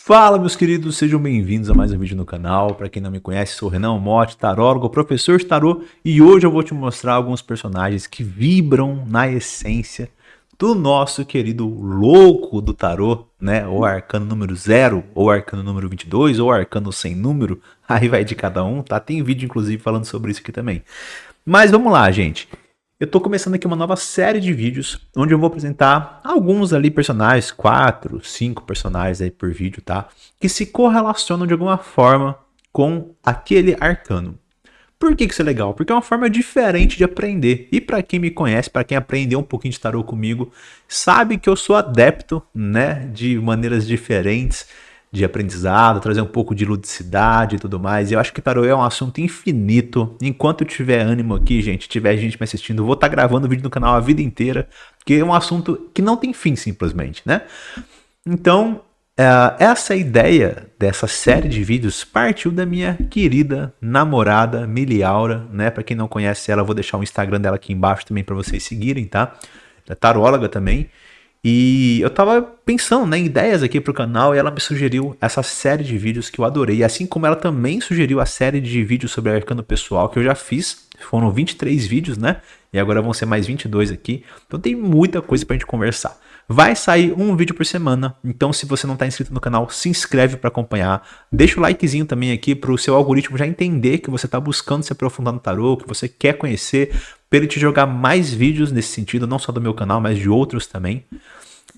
Fala, meus queridos, sejam bem-vindos a mais um vídeo no canal. Para quem não me conhece, sou Renan Motti, tarólogo, professor de tarô, e hoje eu vou te mostrar alguns personagens que vibram na essência do nosso querido louco do tarô, né? Ou arcano número 0, ou arcano número 22, ou arcano sem número, aí vai de cada um, tá? Tem vídeo, inclusive, falando sobre isso aqui também. Mas vamos lá, gente. Eu tô começando aqui uma nova série de vídeos, onde eu vou apresentar alguns ali personagens, 4, 5 personagens aí por vídeo, tá? Que se correlacionam de alguma forma com aquele arcano. Por que isso é legal? Porque é uma forma diferente de aprender. E para quem me conhece, para quem aprendeu um pouquinho de tarô comigo, sabe que eu sou adepto, né, de maneiras diferentes de aprendizado, trazer um pouco de ludicidade e tudo mais. E eu acho que tarô é um assunto infinito. Enquanto eu tiver ânimo aqui, gente, tiver gente me assistindo, eu vou estar gravando vídeo no canal a vida inteira, porque é um assunto que não tem fim, simplesmente, né? Então, essa ideia dessa série de vídeos partiu da minha querida namorada Miliaura, né? Para quem não conhece ela, eu vou deixar o Instagram dela aqui embaixo também para vocês seguirem, tá? Ela é taróloga também. E eu tava pensando, né, em ideias aqui pro canal e ela me sugeriu essa série de vídeos que eu adorei. Assim como ela também sugeriu a série de vídeos sobre arcano pessoal que eu já fiz. Foram 23 vídeos, né? E agora vão ser mais 22 aqui. Então tem muita coisa pra gente conversar. Vai sair um vídeo por semana. Então se você não tá inscrito no canal, se inscreve para acompanhar. Deixa o likezinho também aqui pro seu algoritmo já entender que você tá buscando se aprofundar no tarô, que você quer conhecer, para ele te jogar mais vídeos nesse sentido, não só do meu canal, mas de outros também.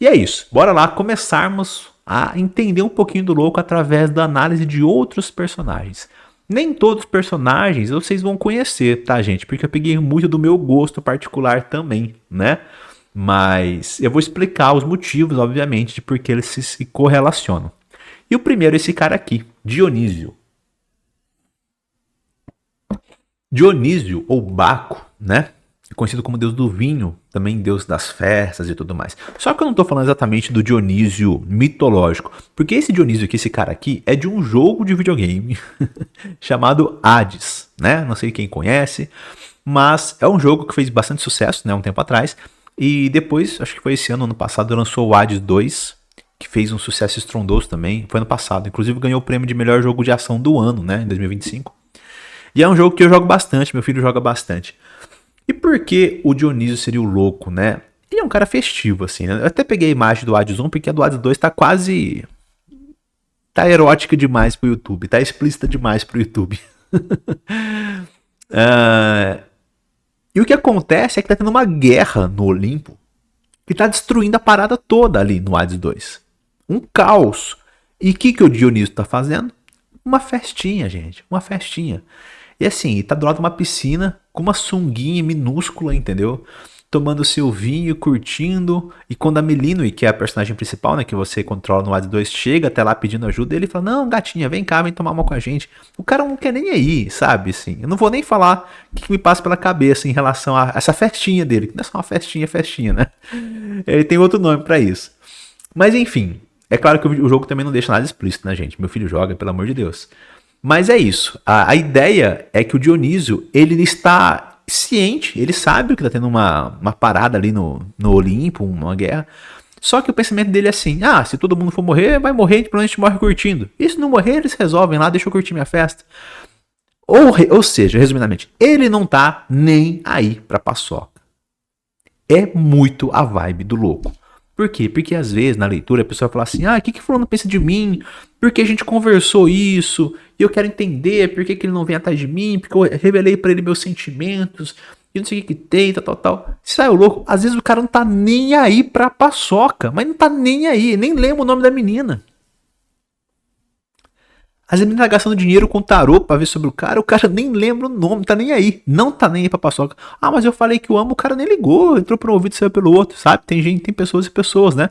E é isso, bora lá começarmos a entender um pouquinho do louco através da análise de outros personagens. Nem todos os personagens vocês vão conhecer, tá, gente? Porque eu peguei muito do meu gosto particular também, né? Mas eu vou explicar os motivos, obviamente, de por que eles se correlacionam. E o primeiro é esse cara aqui, Dionísio. Dionísio, ou Baco, né? Conhecido como deus do vinho, também deus das festas e tudo mais. Só que eu não tô falando exatamente do Dionísio mitológico, porque esse Dionísio aqui, esse cara aqui, é de um jogo de videogame chamado Hades, né? Não sei quem conhece, mas é um jogo que fez bastante sucesso, né, um tempo atrás, e depois, acho que foi esse ano passado, lançou o Hades 2, que fez um sucesso estrondoso também, foi ano passado, inclusive ganhou o prêmio de melhor jogo de ação do ano, né, em 2025. E é um jogo que eu jogo bastante, meu filho joga bastante. E por que o Dionísio seria o louco, né? Ele é um cara festivo, assim, né? Eu até peguei a imagem do Hades 1, porque a do Hades 2 tá quase... tá erótica demais pro YouTube, tá explícita demais pro YouTube. E o que acontece é que tá tendo uma guerra no Olimpo que tá destruindo a parada toda ali no Hades 2. Um caos. E o que o Dionísio tá fazendo? Uma festinha, gente. Uma festinha. E assim, tá do lado de uma piscina com uma sunguinha minúscula, entendeu? Tomando seu vinho, curtindo. E quando a Melinoi, que é a personagem principal, né, que você controla no Hades 2, chega até lá pedindo ajuda, ele fala: não, gatinha, vem cá, vem tomar uma com a gente. O cara não quer nem aí, sabe? Assim, eu não vou nem falar o que me passa pela cabeça em relação a essa festinha dele. Que não é só uma festinha, festinha, né? Ele tem outro nome pra isso. Mas enfim, é claro que o jogo também não deixa nada explícito, né, gente? Meu filho joga, pelo amor de Deus. Mas é isso. A ideia é que o Dionísio, ele está ciente, ele sabe que está tendo uma parada ali no Olimpo, uma guerra. Só que o pensamento dele é assim: ah, se todo mundo for morrer, vai morrer, pelo menos a gente morre curtindo. E se não morrer, eles resolvem lá, deixa eu curtir minha festa. Ou seja, resumidamente, ele não tá nem aí pra paçoca. É muito a vibe do louco. Por quê? Porque às vezes na leitura a pessoa fala assim: ah, o que fulano pensa de mim? Porque a gente conversou isso, e eu quero entender por que ele não vem atrás de mim, porque eu revelei pra ele meus sentimentos, e não sei o que tem, tal. Sai o louco, às vezes o cara não tá nem aí pra paçoca, mas não tá nem aí, nem lembra o nome da menina. Às vezes a menina tá gastando dinheiro com tarô pra ver sobre o cara nem lembra o nome, tá nem aí. Não tá nem aí pra paçoca. Ah, mas eu falei que eu amo, o cara nem ligou, entrou por um ouvido e saiu pelo outro, sabe? Tem gente, tem pessoas e pessoas, né?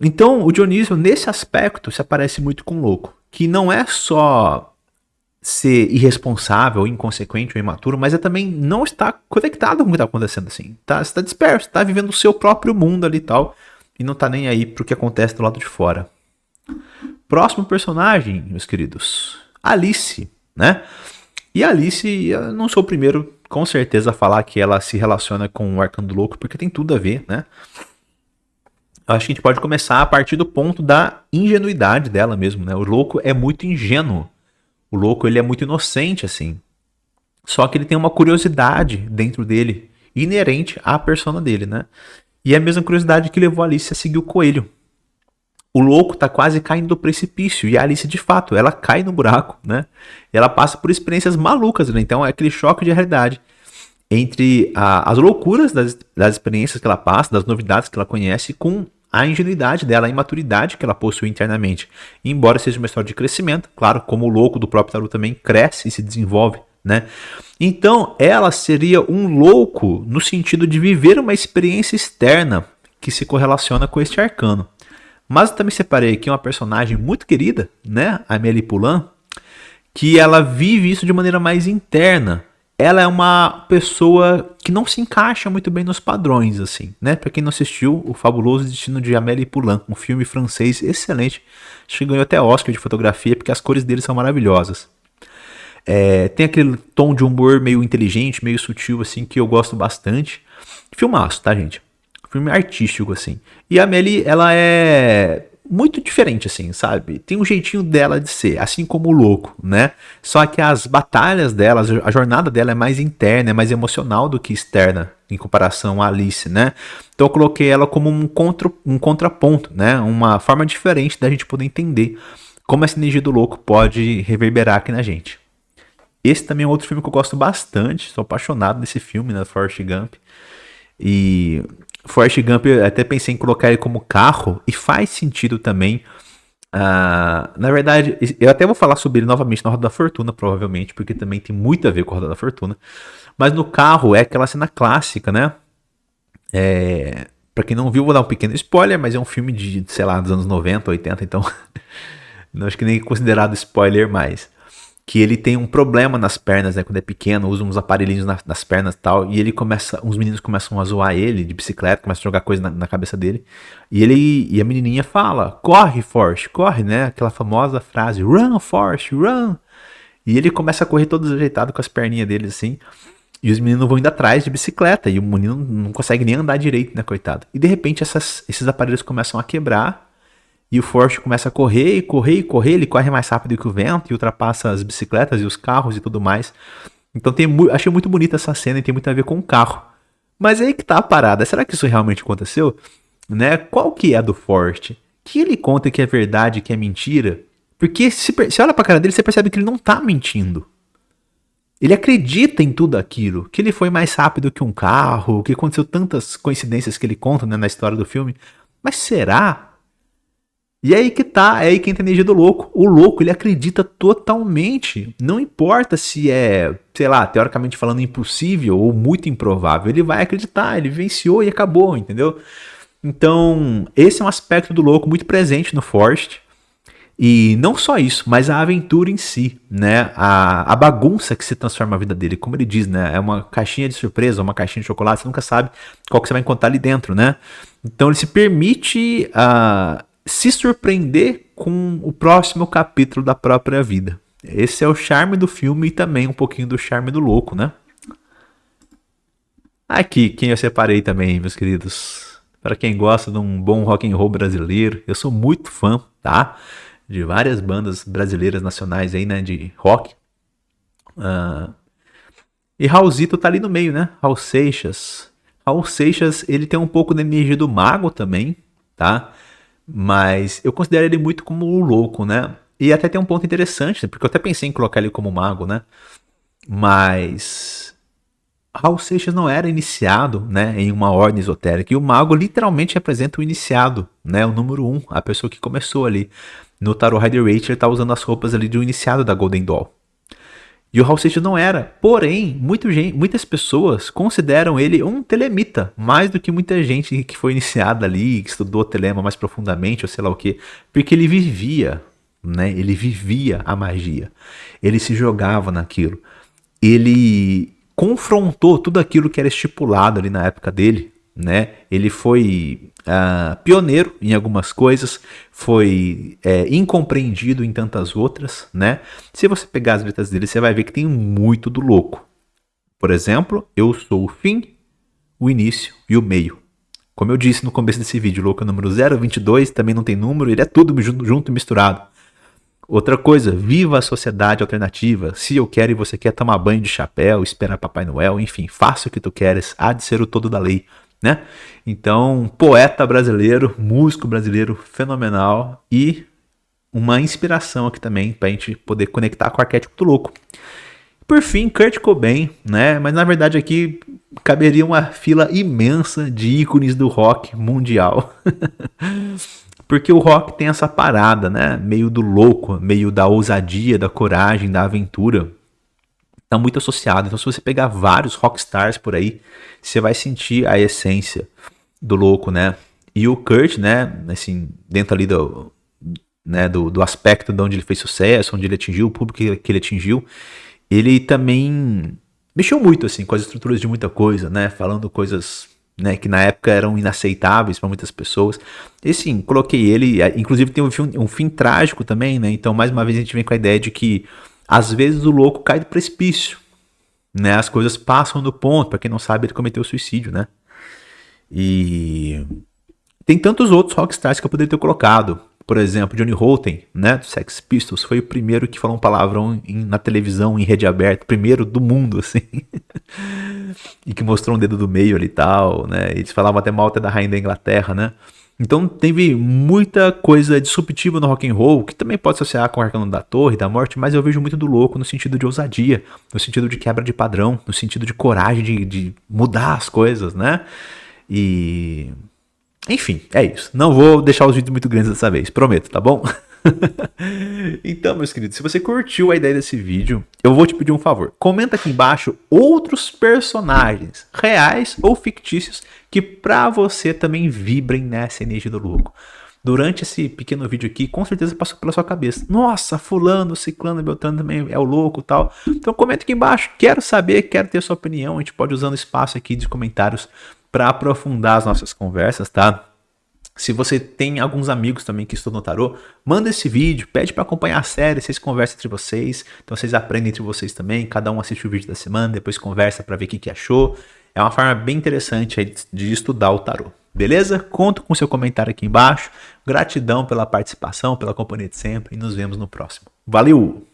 Então, o Dionísio, nesse aspecto, se aparece muito com o louco. Que não é só ser irresponsável, inconsequente ou imaturo, mas é também não estar conectado com o que tá acontecendo, assim. Você tá disperso, tá vivendo o seu próprio mundo ali e tal, e não tá nem aí pro que acontece do lado de fora. Próximo personagem, meus queridos, Alice, né? E a Alice, eu não sou o primeiro, com certeza, a falar que ela se relaciona com o Arcano do Louco, porque tem tudo a ver, né? eu acho que a gente pode começar a partir do ponto da ingenuidade dela mesmo, né? O louco é muito ingênuo. O louco, ele é muito inocente, assim. Só que ele tem uma curiosidade dentro dele, inerente à persona dele, né? E é a mesma curiosidade que levou a Alice a seguir o coelho. O louco tá quase caindo do precipício, e a Alice, de fato, ela cai no buraco, né? E ela passa por experiências malucas, né? Então é aquele choque de realidade entre as loucuras das experiências que ela passa, das novidades que ela conhece, com a ingenuidade dela, a imaturidade que ela possui internamente. E embora seja uma história de crescimento, claro, como o louco do próprio Taru também cresce e se desenvolve, né? Então, ela seria um louco no sentido de viver uma experiência externa que se correlaciona com este arcano. Mas eu também separei aqui uma personagem muito querida, né? A Amélie Poulain, que ela vive isso de maneira mais interna. Ela é uma pessoa que não se encaixa muito bem nos padrões, assim, né? Pra quem não assistiu, O Fabuloso Destino de Amélie Poulain, um filme francês excelente. Acho que ganhou até Oscar de fotografia, porque as cores dele são maravilhosas. Tem aquele tom de humor meio inteligente, meio sutil, assim, que eu gosto bastante. Filmaço, tá, gente? Filme artístico, assim. E a Amélie, ela é muito diferente, assim, sabe? Tem um jeitinho dela de ser, assim como o louco, né? Só que as batalhas dela, a jornada dela é mais interna, é mais emocional do que externa, em comparação à Alice, né? Então eu coloquei ela como um contraponto, né? Uma forma diferente da gente poder entender como essa energia do louco pode reverberar aqui na gente. Esse também é outro filme que eu gosto bastante, sou apaixonado nesse filme, né? Forrest Gump. E Forrest Gump, eu até pensei em colocar ele como carro, e faz sentido também. Na verdade, eu até vou falar sobre ele novamente na Roda da Fortuna, provavelmente, porque também tem muito a ver com a Roda da Fortuna. Mas no carro é aquela cena clássica, né? Pra quem não viu, vou dar um pequeno spoiler, mas é um filme de, sei lá, dos anos 90, 80, então não acho que nem considerado spoiler mais. Que ele tem um problema nas pernas, né? Quando é pequeno, usa uns aparelhinhos nas pernas e tal. E ele começa, uns meninos começam a zoar ele de bicicleta, começam a jogar coisa na cabeça dele. E a menininha fala: corre, Forrest, corre, né? Aquela famosa frase: run, Forrest, run. E ele começa a correr todo desajeitado com as perninhas dele assim. E os meninos vão indo atrás de bicicleta. E o menino não consegue nem andar direito, né, coitado? E de repente esses aparelhos começam a quebrar. E o Forrest começa a correr e correr e correr. Ele corre mais rápido que o vento e ultrapassa as bicicletas e os carros e tudo mais. Então achei muito bonita essa cena e tem muito a ver com o carro. Mas aí que tá a parada. Será que isso realmente aconteceu? Né? Qual que é a do Forrest? Que ele conta que é verdade, que é mentira? Porque se olha pra cara dele, você percebe que ele não tá mentindo. Ele acredita em tudo aquilo. Que ele foi mais rápido que um carro, que aconteceu tantas coincidências que ele conta, né, na história do filme. Mas será? E é aí que tá, é aí que entra a energia do louco. O louco, ele acredita totalmente. Não importa se é, sei lá, teoricamente falando, impossível ou muito improvável. Ele vai acreditar, ele venceu e acabou, entendeu? Então, esse é um aspecto do louco muito presente no Forrest. E não só isso, mas a aventura em si, né? A bagunça que se transforma a vida dele. Como ele diz, né? É uma caixinha de surpresa, uma caixinha de chocolate. Você nunca sabe qual que você vai encontrar ali dentro, né? Então, ele se permite se surpreender com o próximo capítulo da própria vida. Esse é o charme do filme e também um pouquinho do charme do louco, né? Aqui, quem eu separei também, meus queridos. Para quem gosta de um bom rock and roll brasileiro, eu sou muito fã, tá? De várias bandas brasileiras nacionais aí, né? De rock. E Raulzito tá ali no meio, né? Raul Seixas. Raul Seixas, ele tem um pouco da energia do mago também, tá? Mas eu considero ele muito como o louco, né? E até tem um ponto interessante, porque eu até pensei em colocar ele como mago, né? Mas Raul Seixas não era iniciado, né, em uma ordem esotérica. E o mago literalmente representa o iniciado, né? O número 1, a pessoa que começou ali. No Tarot Rider-Waite ele tá usando as roupas ali de um iniciado da Golden Dawn. E o Raul Seixas não era. Porém, muitas pessoas consideram ele um telemita, mais do que muita gente que foi iniciada ali, que estudou telema mais profundamente, ou sei lá o quê. Porque ele vivia, né? Ele vivia a magia. Ele se jogava naquilo. Ele confrontou tudo aquilo que era estipulado ali na época dele, né? Ele foi pioneiro em algumas coisas, foi incompreendido em tantas outras, né? Se você pegar as letras dele, você vai ver que tem muito do louco. Por exemplo, eu sou o fim, o início e o meio. Como eu disse no começo desse vídeo, o louco é o número 022, também não tem número, ele é tudo junto e misturado. Outra coisa, viva a sociedade alternativa. Se eu quero e você quer tomar banho de chapéu, esperar Papai Noel, enfim, faça o que tu queres, há de ser o todo da lei, né? Então, poeta brasileiro, músico brasileiro fenomenal e uma inspiração aqui também pra gente poder conectar com o arquétipo do louco. Por fim, Kurt Cobain, né? Mas na verdade aqui caberia uma fila imensa de ícones do rock mundial. Porque o rock tem essa parada, né? Meio do louco, meio da ousadia, da coragem, da aventura. Tá muito associado. Então se você pegar vários rockstars por aí, você vai sentir a essência do louco, né? E o Kurt, né? Assim, dentro ali do aspecto de onde ele fez sucesso, onde ele atingiu, o público que ele atingiu, ele também mexeu muito assim com as estruturas de muita coisa, né? Falando coisas, né, que na época eram inaceitáveis para muitas pessoas. E sim, coloquei ele, inclusive tem um fim trágico também, né? Então mais uma vez a gente vem com a ideia de que às vezes o louco cai do precipício, né? As coisas passam do ponto. Para quem não sabe, ele cometeu suicídio, né? E tem tantos outros rockstars que eu poderia ter colocado. Por exemplo, Johnny Rotten, né, do Sex Pistols, foi o primeiro que falou um palavrão na televisão, em rede aberta, primeiro do mundo, assim. E que mostrou um dedo do meio ali e tal, né, eles falavam até mal até da rainha da Inglaterra, né. Então teve muita coisa disruptiva no rock and roll, que também pode associar com o Arcano da Torre, da Morte, mas eu vejo muito do louco no sentido de ousadia, no sentido de quebra de padrão, no sentido de coragem de mudar as coisas, né. E... enfim, é isso. Não vou deixar os vídeos muito grandes dessa vez, prometo, tá bom? Então, meus queridos, se você curtiu a ideia desse vídeo, eu vou te pedir um favor. Comenta aqui embaixo outros personagens, reais ou fictícios, que pra você também vibrem nessa energia do louco. Durante esse pequeno vídeo aqui, com certeza passou pela sua cabeça. Nossa, fulano, ciclano, beltrano também é o louco e tal. Então comenta aqui embaixo, quero saber, quero ter a sua opinião. A gente pode usando o espaço aqui de comentários para aprofundar as nossas conversas, tá? Se você tem alguns amigos também que estudam tarô, manda esse vídeo, pede para acompanhar a série, vocês conversam entre vocês, então vocês aprendem entre vocês também, cada um assiste o vídeo da semana, depois conversa para ver o que achou. É uma forma bem interessante de estudar o tarô. Beleza? Conto com seu comentário aqui embaixo. Gratidão pela participação, pela companhia de sempre e nos vemos no próximo. Valeu!